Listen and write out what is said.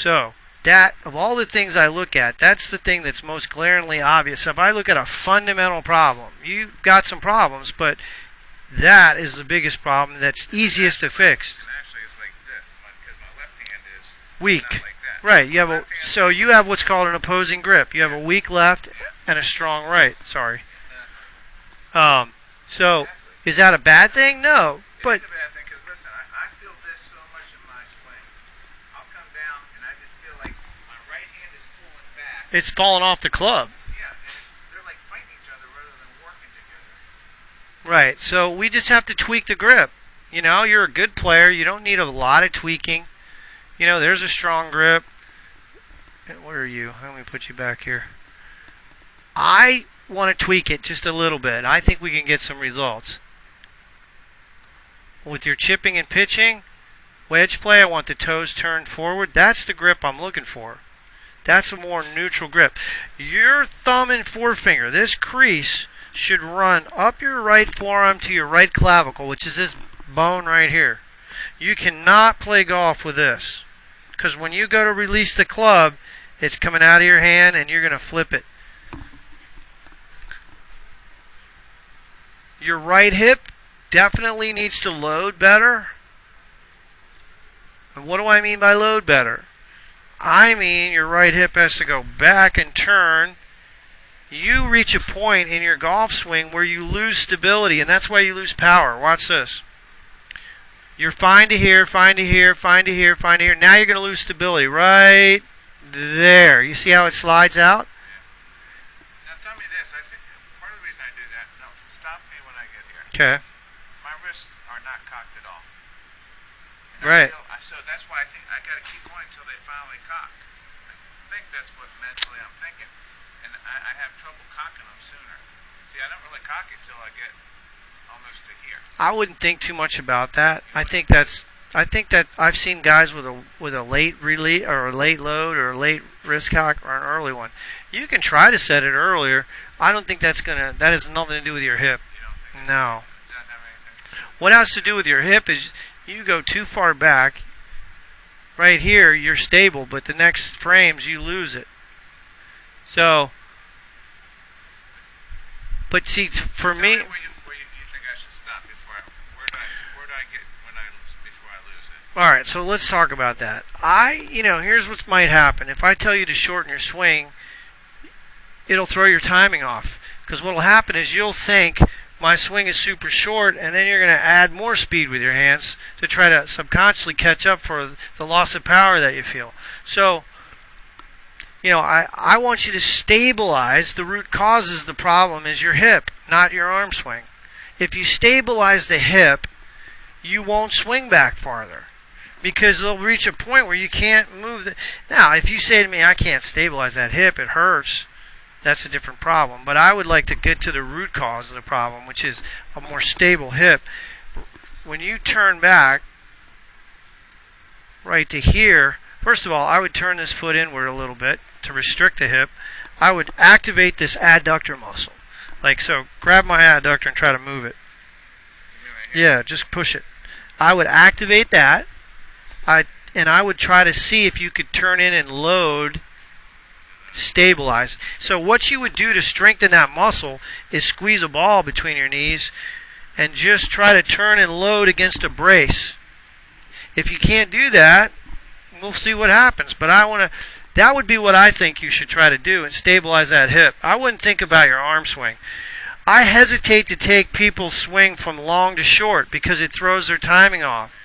So that, of all the things I look at, that's the thing that's most glaringly obvious. So if I look at a fundamental problem, you've got some problems, but that is the biggest problem that's easiest to fix. Actually, it's like this, because my left hand is weak. not like that. Right. You have what's called an opposing grip. You have a weak left and a strong right. Sorry. So is that a bad thing? No. But it's a bad thing because listen, I feel this so much in my swing. I'll come down and I just feel like my right hand is pulling back. it's falling off the club. Yeah, and they're like fighting each other rather than working together. Right. So we just have to tweak the grip. You know, you're a good player. You don't need a lot of tweaking. You know, there's a strong grip. Where are you? Let me put you back here. I want to tweak it just a little bit. I think we can get some results. With your chipping and pitching, wedge play, I want the toes turned forward. That's the grip I'm looking for. That's a more neutral grip. Your thumb and forefinger, this crease, should run up your right forearm to your right clavicle, which is this bone right here. You cannot play golf with this, because when you go to release the club, it's coming out of your hand and you're going to flip it. Your right hip definitely needs to load better. And what do I mean by load better? I mean your right hip has to go back and turn. You reach a point in your golf swing where you lose stability, and that's why you lose power. Watch this. You're fine to here, fine to here, fine to here, fine to here. Now you're going to lose stability right there. You see how it slides out? Now tell me this. I think part of the reason I do that, no, stop me when I get here. Okay. My wrists are not cocked at all. Right. So that's why I think I got to keep going until they finally cock. I think that's what mentally I'm thinking. And I have trouble cocking them sooner. See, I don't really cock it till I get almost to here. I wouldn't think too much about that. I think that I've seen guys with a late release or a late load or a late wrist cock or an early one. You can try to set it earlier. I don't think that has nothing to do with your hip. You don't think No. Does that have anything? What has to do with your hip is you go too far back. Right here, you're stable, but the next frames, you lose it. So, but see, for me... Where you think I should stop before where do I get before I lose it? All right, so let's talk about that. Here's what might happen. If I tell you to shorten your swing, it'll throw your timing off. Because what will happen is you'll think my swing is super short, and then you're going to add more speed with your hands to try to subconsciously catch up for the loss of power that you feel. So, I want you to stabilize. The root causes the problem is your hip, not your arm swing. If you stabilize the hip, you won't swing back farther, because they'll reach a point where you can't move. Now, if you say to me, I can't stabilize that hip, it hurts, that's a different problem. But I would like to get to the root cause of the problem, which is a more stable hip. When you turn back right to here, first of all, I would turn this foot inward a little bit to restrict the hip. I would activate this adductor muscle. Like so, grab my adductor and try to move it. Yeah, just push it. I would activate that. And I would try to see if you could turn in and load, stabilize. So what you would do to strengthen that muscle is squeeze a ball between your knees and just try to turn and load against a brace. If you can't do that, we'll see what happens. But that would be what I think you should try to do and stabilize that hip. I wouldn't think about your arm swing. I hesitate to take people's swing from long to short because it throws their timing off.